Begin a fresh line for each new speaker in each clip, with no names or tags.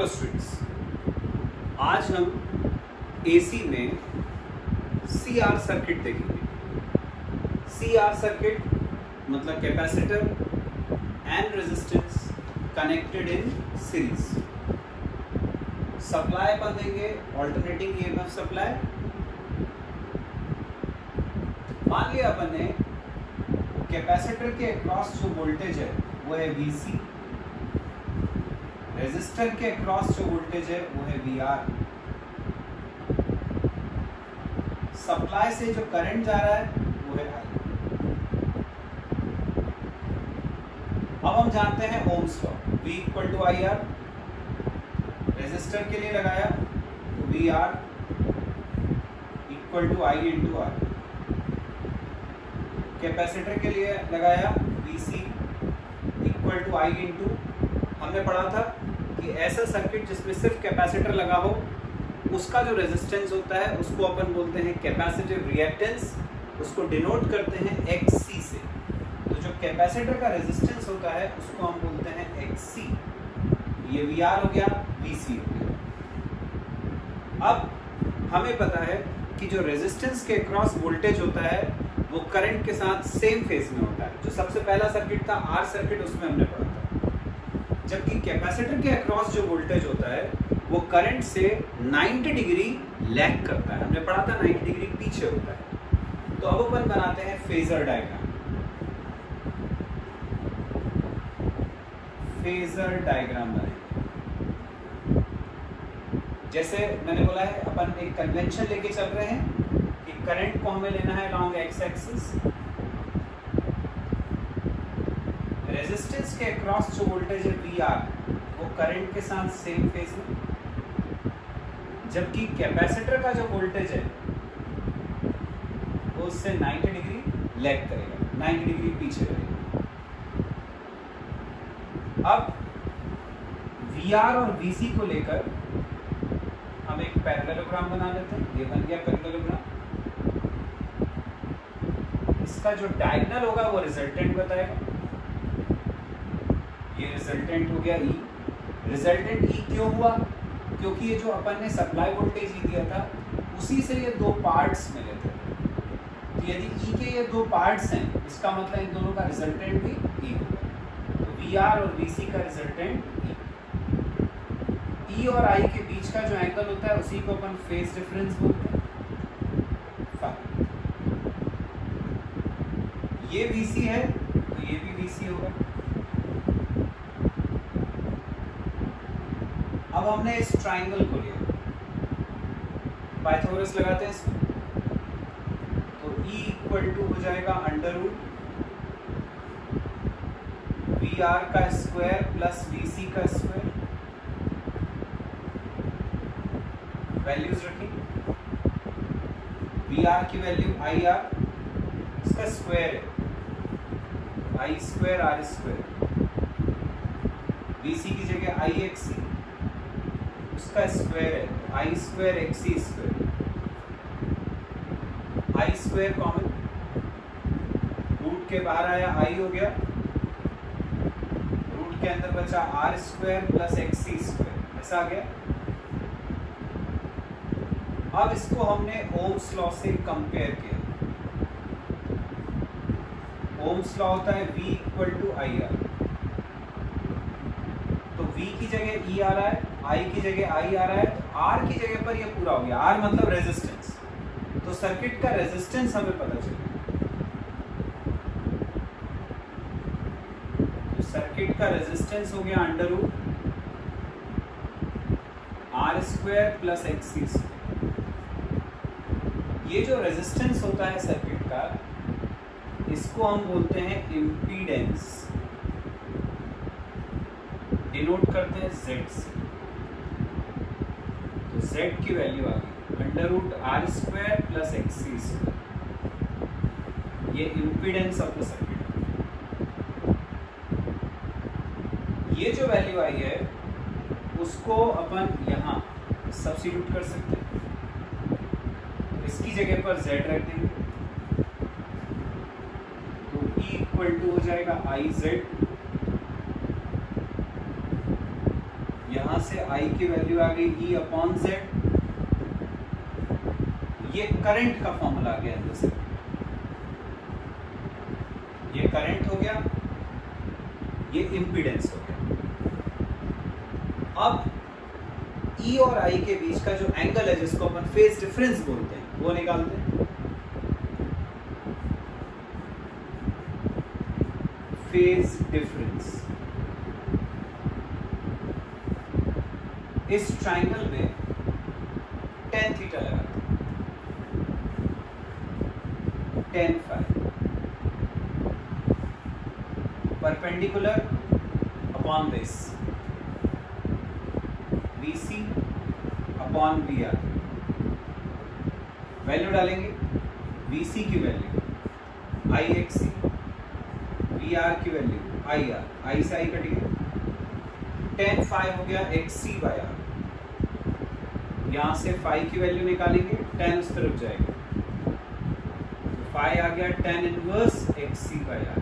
Hello students, आज हम AC में सीआर सर्किट देखेंगे। सीआर सर्किट मतलब capacitor and resistance connected in series. Supply अपन देंगे ऑल्टरनेटिंग ईएमएफ सप्लाई। मान लिया अपन ने कैपेसिटर के अक्रॉस जो वोल्टेज है वो है VC, रेजिस्टर के अक्रॉस जो वोल्टेज है वो है VR। सप्लाई से जो करंट जा रहा है वो है I। अब हम जानते हैं Ohm's law, V = IR। Resistor के लिए लगाया तो VR = I × R। कैपेसिटर के लिए लगाया VC = I × हमने पढ़ा था कि ऐसा सर्किट जिसमें सिर्फ कैपेसिटर लगा हो उसका जो रेजिस्टेंस होता है उसको अपन बोलते हैं कैपेसिटिव रिएक्टेंस, उसको डिनोट करते हैं XC से। तो जो कैपेसिटर का रेजिस्टेंस होता है उसको हम बोलते हैं XC। ये VR हो गया, VC हो गया। अब हमें पता है कि जो रेजिस्टेंस के अक्रॉस वोल्टेज होता है वो करंट के साथ सेम फेज में होता है। जो सबसे पहला सर्किट था R सर्किट, उसमें हमने पढ़ा था। जबकि कैपेसिटर के अक्रॉस जो वोल्टेज होता है वो करंट से 90 डिग्री लैग करता है। हमने पढ़ा था 90 डिग्री पीछे होता है। तो अब अपन बनाते हैं फेजर डायग्राम। फेजर डायग्राम बनाएंगे। जैसे मैंने बोला है अपन एक कन्वेंशन लेके चल रहे हैं कि करंट को हमें लेना है अलोंग एक्स एक्सिस, रेजिस्टेंस के अक्रॉस जो वोल्टेज है VR वो करंट के साथ सेम फेज में, जबकि कैपेसिटर का जो वोल्टेज है वो उससे 90 डिग्री लैग करेगा, 90 डिग्री पीछे रहेगा। अब VR और VC को लेकर हम एक पैरेललोग्राम बना लेते हैं। ये बन गया पैरेललोग्राम। इसका जो डायगोनल होगा वो रिजल्टेंट बताएगा। ये रिजल्टेंट हो गया E। रिजल्टेंट E क्यों हुआ? क्योंकि ये जो अपन ने सप्लाई वोल्टेज E दिया था उसी से ये दो पार्ट्स मिले थे। तो यदि E के ये दो पार्ट्स हैं इसका मतलब इन दोनों का रिजल्टेंट भी E होगा। तो VR और VC का रिजल्टेंट E और I के बीच का जो एंगल होता है उसी को अपन फेज डिफरेंस बोलते हैं। ये VC है तो ये भी VC होगा। अब हमने इस ट्राइंगल को लिया, पाइथागोरस लगाते हैं इसमें। तो E = हो जाएगा √ VR का स्क्वायर प्लस VC का स्क्वायर। वैल्यूज रखी, VR की वैल्यू IR, इसका स्क्वायर है I² R²। VC की जगह IXC, उसका स्क्वायर है I² XC²। I² common, root के बाहर आया I हो गया, रूट के अंदर बचा R² प्लस XC², ऐसा आ गया। अब इसको हमने ओम्स लॉ से कंपेयर किया। ओम्स लॉ होता है V = IR। तो V की जगह E आ रहा है, I की जगह I आ रहा है, तो R की जगह पर ये पूरा हो गया। R मतलब रेजिस्टेंस। तो सर्किट का रेजिस्टेंस हमें पता चलेगा। तो सर्किट का रेजिस्टेंस हो गया √ R² प्लस XC²। ये जो रेजिस्टेंस होता है सर्किट का इसको हम बोलते हैं इम्पीडेंस, डिनोट करते हैं Z से। तो Z की वैल्यू आ गई √R² प्लस XC²। ये इम्पीडेंस ऑफ द सर्किट। ये जो वैल्यू आई है उसको अपन यहाँ सब्स्टिट्यूट कर सकते हैं। इसकी जगह पर Z रख देंगे तो E = हो जाएगा IZ। यहाँ यहां से आई की वैल्यू आ गई E अपॉन जेड, ये करंट का फॉर्मूला आ गया अंदर से, ये करंट हो गया, ये इम्पीडेंस हो गया। अब E और I के बीच का जो एंगल है जिसको अपन फेज डिफरेंस बोलते हैं वो निकालते हैं। फेज डिफरेंस इस ट्रायंगल में tan थीटा लगाते हैं, tan phi, perpendicular upon base, BC अपॉन VR, वैल्यू डालेंगे, BC की वैल्यू IXC, VR की वैल्यू IR, I से I कट गया, tan फाई हो गया XC बाय R, यहां से फाई की वैल्यू निकालेंगे, tan उस तरफ जाएगा, तो फाई आ गया tan inverse XC by R,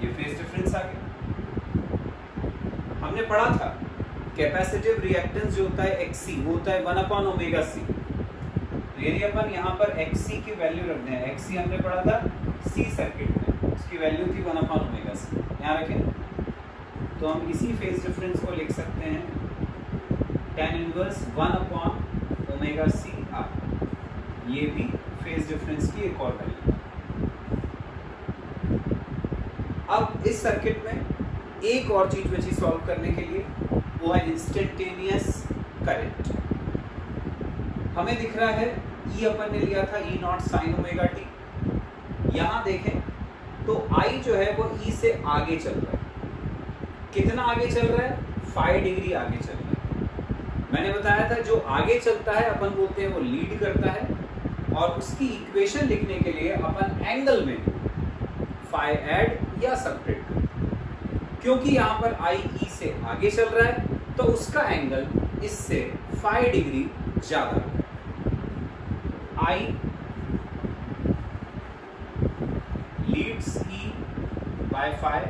ये फेज डिफरेंस आ गया। हमने पढ़ा था कैपेसिटिव रिएक्टेंस जो होता है XC वो होता है 1 अपॉन ओमेगा C, यानी अपन यहाँ पर XC की वैल्यू रखते हैं, XC हमने पढ़ा था C सर्किट में, उसकी वैल्यू थी 1 अपॉन ओमेगा C, यहाँ रखें तो हम इसी फेज डिफरेंस को लिख सकते हैं tan inverse 1 upon omega C R, ये भी फेज डिफरेंस की एक और वैल्यू। अब इस सर्किट में एक और चीज बची सॉल्व करने के लिए, वो है इंस्टेंटेनियस करंट। हमें दिख रहा है E अपन ने लिया था E naught sine omega T, यहां देखें तो I जो है वो E से आगे चल रहा है, कितना आगे चल रहा है, 5 डिग्री आगे चल रहा है। मैंने बताया था जो आगे चलता है अपन बोलते हैं वो लीड करता है, और उसकी इक्वेशन लिखने के लिए अपन एंगल में फाई ऐड या सबट्रैक्ट करते हैं, क्योंकि यहां पर I E से आगे चल रहा है तो उसका एंगल इससे 5 डिग्री ज्यादा है। I leads E by 5,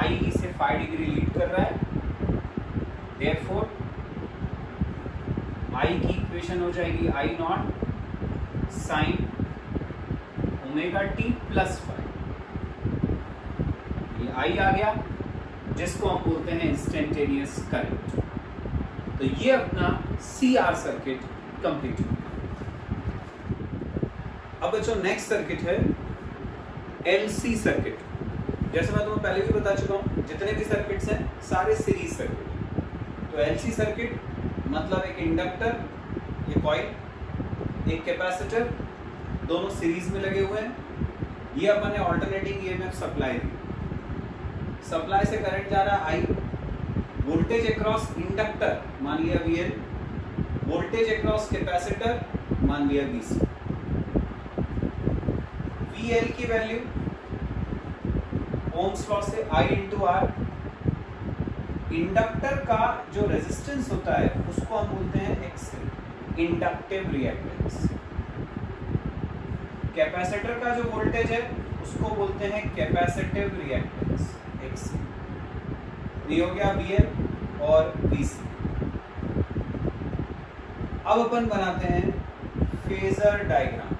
I E से 5 डिग्री लीड कर रहा है, देयरफॉर I की इक्वेशन हो जाएगी I naught sine omega T plus 5, ये I आ गया जिसको हम बोलते हैं इंस्टेंटेनियस करंट। तो ये अपना CR सर्किट कंप्लीट हो। अब बच्चों नेक्स्ट सर्किट है LC सर्किट। जैसे मैं तुम्हें पहले भी बता चुका हूं जितने भी सर्किट्स हैं सारे सीरीज सर्किट। तो LC सर्किट मतलब एक इंडक्टर, ये कॉइल, एक कैपेसिटर, दोनों सीरीज में लगे हुए हैं। ये अपन ने ऑल्टरनेटिंग ईएमएफ सप्लाई दी, सप्लाई से करंट जा रहा है I, वोल्टेज अक्रॉस इंडक्टर मान लिया VL, वोल्टेज अक्रॉस कैपेसिटर मान लिया VC। VL की वैल्यू ओम्स लॉ से I इंटू R, इंडक्टर का जो रेजिस्टेंस होता है उसको हम बोलते हैं XL, इंडक्टिव रिएक्टेंस। कैपेसिटर का जो वोल्टेज है उसको बोलते हैं कैपेसिटिव रिएक्टेंस XC। ये हो गया VL और VC। अब अपन बनाते हैं फेजर डायग्राम।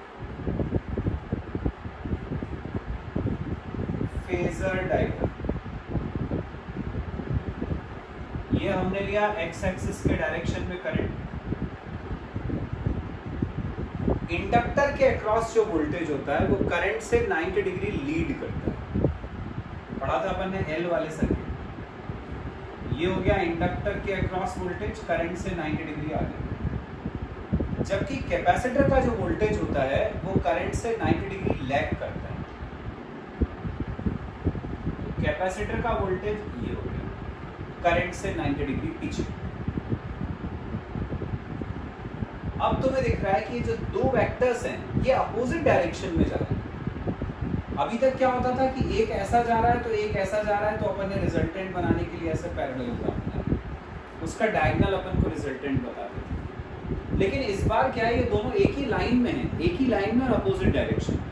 फेजर डायग्राम ये हमने लिया एक्स एक्सिस के डायरेक्शन में करंट, इंडक्टर के अक्रॉस जो वोल्टेज होता है वो करंट से 90 डिग्री लीड करता है। पढ़ा था अपन ने एल वाले सर्किट। ये हो गया इंडक्टर के अक्रॉस वोल्टेज, करंट से 90 डिग्री आगे। जबकि कैपेसिटर का जो वोल्टेज होता है वो करंट से 90 डिग्री लैग करता है। कैपेसिटर का वोल्टेज ये हो गया, करंट से 90 डिग्री पीछे। अब तुम्हें दिख रहा है कि ये जो दो वेक्टर्स हैं ये अपोजिट डायरेक्शन में जा रहे हैं। अभी तक क्या होता था कि एक ऐसा जा रहा है तो एक ऐसा जा रहा है, तो अपन ने रिजल्टेंट बनाने के लिए ऐसे पैरेललोग्राम बनाया, उसका डायगोनल अपन को रिजल्टेंट बताते थे। लेकिन इस बार क्या है, ये दोनों एक ही लाइन में हैं, एक ही लाइन में और अपोजिट डायरेक्शन में।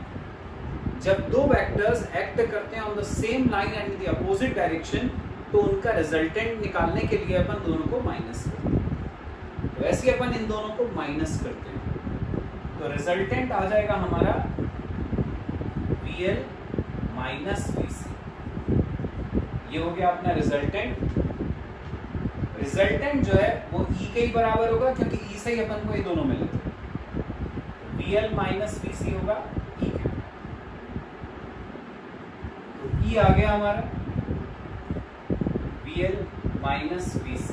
जब दो वेक्टर्स एक्ट करते हैं on the same line and in the opposite direction, तो उनका रिजल्टेंट निकालने के लिए अपन दोनों को माइनस करते हैं। तो ऐसे अपन इन दोनों को माइनस करते हैं तो रिजल्टेंट आ जाएगा हमारा VL माइनस VC। ये हो गया अपना रिजल्टेंट। रिजल्टेंट जो है वो E के ही बराबर होगा क्योंकि E से ही अपन को ये दोनों मिले थे। VL माइनस VC होगा E के। तो E आ गया हमारा VL माइनस VC।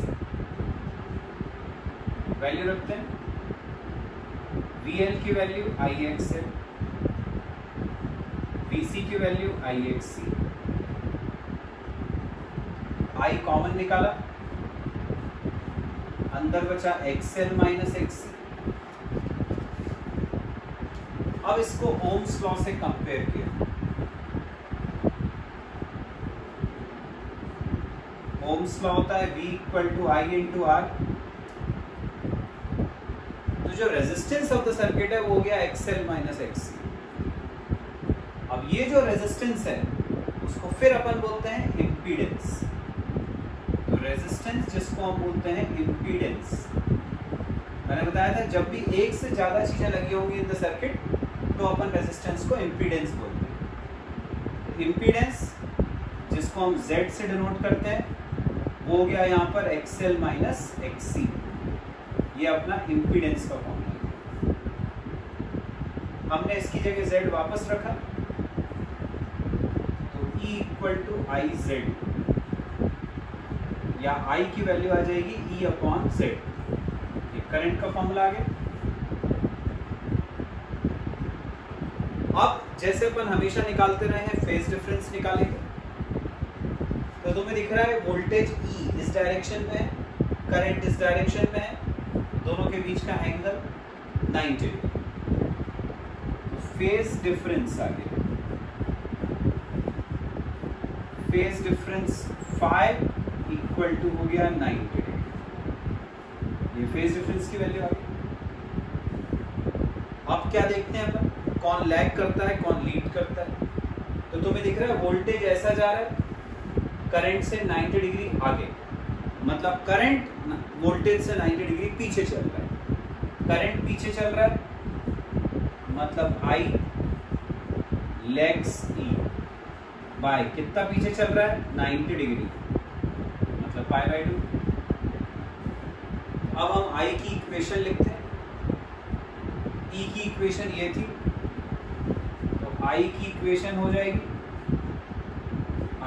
वैल्यू रखते हैं। VL की वैल्यू IXL, VC की वैल्यू IXC। I कॉमन निकाला, अंदर बचा XL माइनस XC। अब इसको ओम्स लॉ से कंपेयर किया। ओम्स लॉ होता है V equal to I into R। तो जो रेजिस्टेंस ऑफ द सर्किट है वो हो गया XL माइनस XC। अब ये जो रेजिस्टेंस है उसको फिर अपन बोलते हैं इम्पीडेंस। तो रेजिस्टेंस जिसको हम बोलते हैं इम्पीडेंस, मैंने बताया था जब भी एक से ज्यादा चीजें लगी होंगी इन द सर्किट तो अपन रेजिस्टेंस को इम्पीडेंस बोलते हैं। इम्पीडेंस जिसको हम Z से डिनोट करते हैं वो हो गया यहाँ पर XL माइनस XC। ये अपना इम्पीडेंस का फॉर्मूला। हमने इसकी जगह Z वापस रखा तो E इक्वल टू IZ या I की वैल्यू आ जाएगी E अपॉन Z। ये करंट का फॉर्मूला आ गया। अब जैसे अपन हमेशा निकालते रहे हैं फेज डिफरेंस निकालेंगे। तो तुम्हें दिख रहा है वोल्टेज E इस डायरेक्शन में है, करंट इस डायरेक्शन में है, दोनों के बीच का एंगल 90 डिग्री। तो फेज डिफरेंस आ गया। Phase difference phi equal to हो गया 90 डिग्री। ये फेज डिफरेंस की वैल्यू आ गई। अब क्या देखते हैं अपन, कौन लैग करता है कौन लीड करता है। तो तुम्हें दिख रहा है वोल्टेज ऐसा जा रहा है करंट से 90 डिग्री आगे, मतलब करंट वोल्टेज से 90 डिग्री पीछे चल रहा है। करंट पीछे चल रहा है मतलब I लेग्स E बाय कितना पीछे चल रहा है 90 डिग्री मतलब पाई बाय 2। अब हम I की इक्वेशन लिखते हैं। E की इक्वेशन ये थी तो I की इक्वेशन हो जाएगी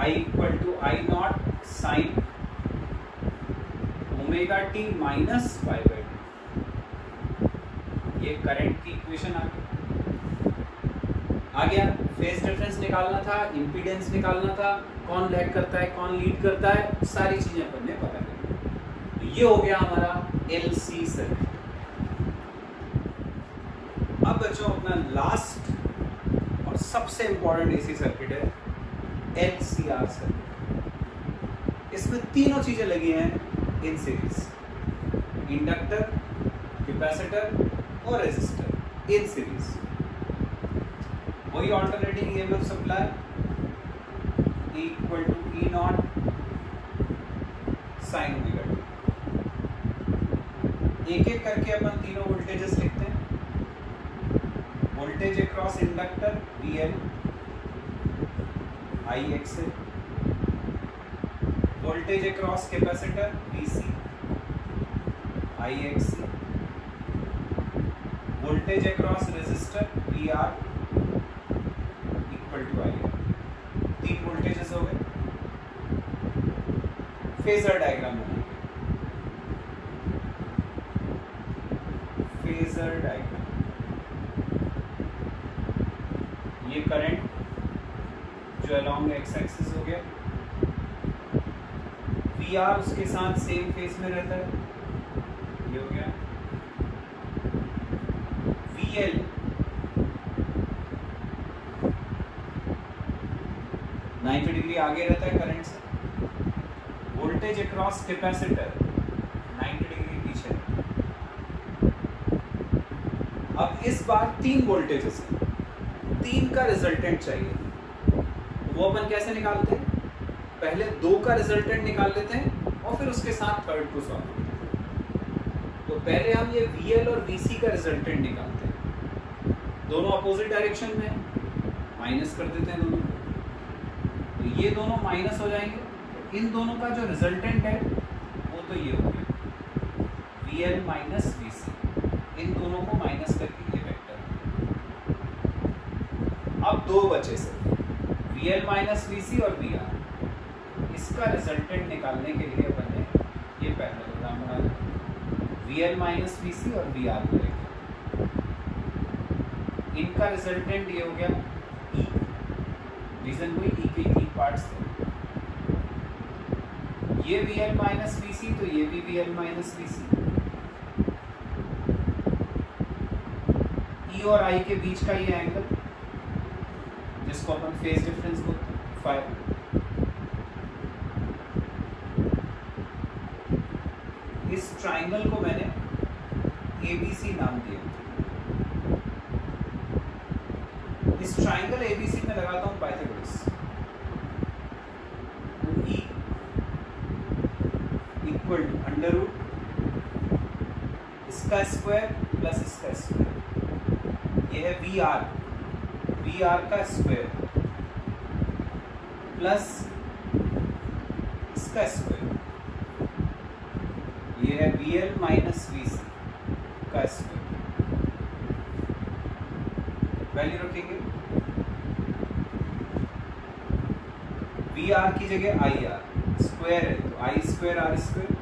I equal to I naught sine omega t minus pi by 2। ये करंट की इक्वेशन आ गया। फेज डिफरेंस निकालना था, इंपीडेंस निकालना था, कौन लैग करता है कौन लीड करता है, सारी चीजें अपन ने पता कर। तो ये हो गया हमारा LC सर्किट। अब बच्चों अपना लास्ट और सबसे इंपॉर्टेंट AC सर्किट है LCR सर्किट। इसमें तीनों चीजें लगी हैं इन सीरीज, इंडक्टर, कैपेसिटर और रेजिस्टर इन सीरीज। वही alternating EMF supply E equal to E naught sine omega t. एक एक करके अपन तीनों वोल्टेजेस लिखते हैं। Voltage across inductor VL IXL, voltage across capacitor VC IXC, voltage across resistor VR equal to IR। तीन voltages हो गए। फेजर डायग्राम बनाएंगे। फेजर डायग्राम, ये करंट जो अलोंग एक्स एक्सिस हो गया, VR उसके साथ सेम फेज में रहता है, ये हो गया। VL नाइन्टी डिग्री आगे रहता है करंट से। वोल्टेज अक्रॉस कैपेसिटर 90 डिग्री पीछे। अब इस बार तीन वोल्टेजेस हैं, तीन का रिजल्टेंट चाहिए। वो अपन कैसे निकालते हैं? पहले 2 का रिजल्टेंट निकाल लेते हैं और फिर उसके साथ थर्ड को सॉल्व करते हैं। तो पहले हम ये VL और VC का रिजल्टेंट निकालते हैं। दोनों अपोजिट डायरेक्शन में माइनस कर देते हैं दोनों, तो ये दोनों माइनस हो जाएंगे। तो इन दोनों का जो रिजल्टेंट है वो तो ये हो गया VL माइनस VC, इन दोनों को माइनस करके ये वेक्टर। अब 2 बचे से VL माइनस VC और VR। इसका रिजल्टेंट निकालने के लिए अपन ने ये पैरेललोग्राम बना लिया, VL माइनस VC और VR को लेकर। इनका रिजल्टेंट ये हो गया E, रीजन कोई E के 3 पार्ट्स थे। ये VL माइनस VC तो ये भी VL माइनस VC। E और I के बीच का ये एंगल जिसको अपन फेज डिफरेंस बोलते हैं, फाई। इस ट्राइंगल को मैंने ABC नाम दिया। इस ट्राइंगल ABC में लगाता हूं पाइथागोरस। तो E equal to under root इसका स्क्वायर प्लस इसका स्क्वायर, ये है VR का स्क्वायर प्लस इसका स्क्वायर, ये है VL माइनस VC का स्क्वायर। वैल्यू रखेंगे VR की जगह IR, स्क्वायर है तो I square R square,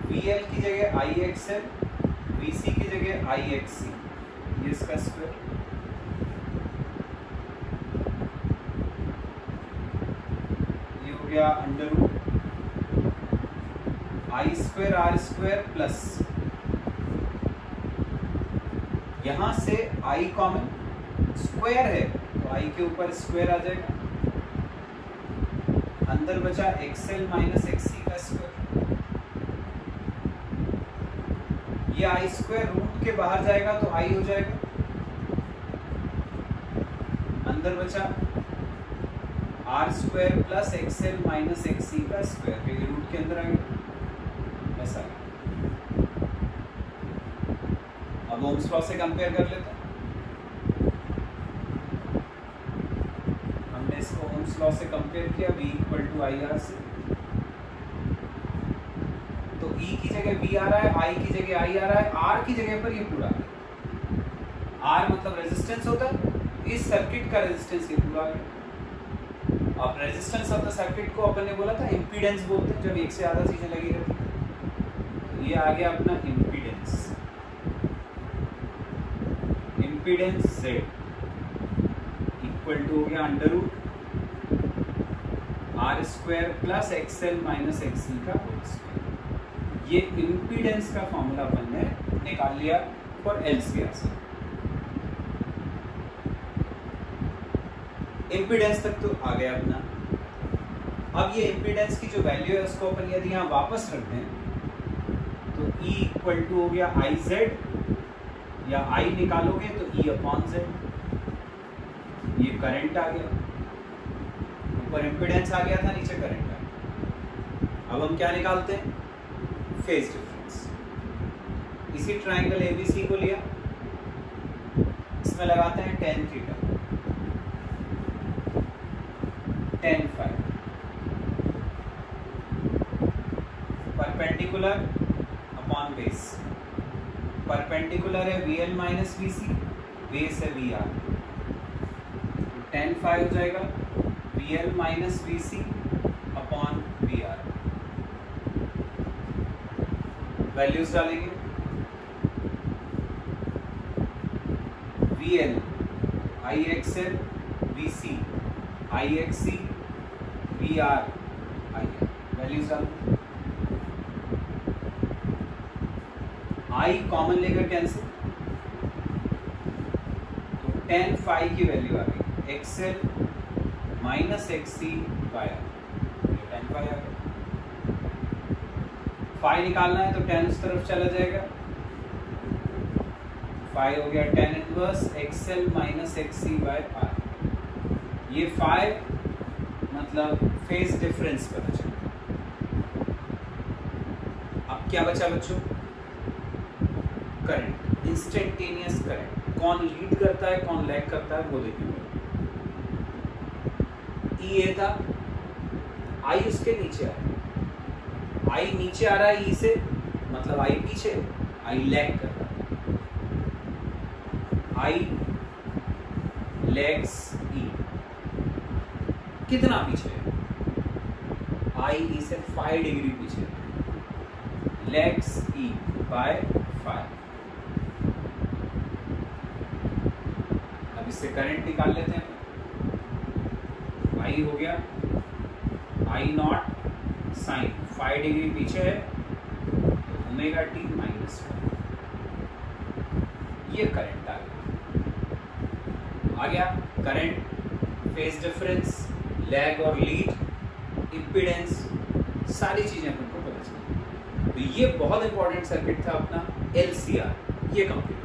VL की जगह IXL, VC की जगह IXC, ये इसका स्क्वायर, ये हो गया under root I square R square plus, यहां से I कॉमन, स्क्वायर है तो I के ऊपर स्क्वायर आ जाएगा, अंदर बचा XL माइनस XC का स्क्वायर, ये I स्क्वायर रूट के बाहर जाएगा तो I हो जाएगा, अंदर बचा R square plus XL minus XC का स्क्वायर, क्योंकि रूट के अंदर आ गया ऐसा। अब ओम्स लॉ से कंपेयर कर लेते हैं। हमने इसको ओम्स लॉ से कंपेयर किया V इक्वल टू IR से, तो E की जगह V आ रहा है, I की जगह I आ रहा है, R की जगह पर ये पूरा आ गया। R मतलब रेजिस्टेंस होता है, इस सर्किट का रेजिस्टेंस ये पूरा आ गया। अब रेजिस्टेंस ऑफ द सर्किट को अपन ने बोला था इम्पीडेंस बोलते हैं जब एक से ज्यादा चीजें लगी रहती है। तो ये आ गया अपना impedance, impedance Z equal to हो गया under root R square plus XL minus XC का होल स्क्वायर। ये इम्पीडेंस का फॉर्मूला अपन ने निकाल लिया फॉर L स्क्वायर से। इम्पीडेंस तक तो आ गया अपना। अब ये इम्पीडेंस की जो वैल्यू है उसको अपन यदि यहाँ वापस रख दें तो E इक्वल टू हो गया IZ, या I निकालोगे तो E अपॉन Z। ये करंट आ गया, ऊपर इम्पीडेंस आ गया था, नीचे करंट आ गया। अब हम क्या निकालते हैं? Phase difference. इसी ट्राइंगल ABC को लिया, इसमें लगाते हैं tan theta, tan phi, perpendicular upon base. Perpendicular है VL माइनस VC, बेस है VR, तो tan फाई हो जाएगा VL minus VC upon VR। Values डालेंगे, VL IXL, VC IXC, VR IR। Values डालेंगे, I कॉमन लेकर कैंसिल, तो tan phi की वैल्यू आ गई XL minus XC by R, tan phi आ गया। फाई निकालना है तो tan उस तरफ चला जाएगा, फाई हो गया tan inverse XL minus XC by R। ये फाई मतलब फेज डिफरेंस पता चला। अब क्या बचा बच्चों? Current, instantaneous current. कौन लीड करता है कौन लैग करता है वो देखेंगे। ई ए था, आई उसके नीचे आ रहा है, आई नीचे आ रहा है ई से, मतलब आई पीछे, आई लैग कर रहा है, आई लैग्स ई। कितना पीछे है? आई ई से 5 डिग्री पीछे, लैग्स ई बाय 5। अब इससे करंट निकाल लेते हैं। आई हो गया आई नॉट साइन 5 डिग्री पीछे है, ओमेगा टी माइनस 1। ये करंट आ गया। करंट, फेज डिफरेंस, लैग और लीड, इम्पीडेंस, सारी चीजें अपन को पता चली। तो ये बहुत इंपॉर्टेंट सर्किट था अपना LCR, ये कंप्लीट।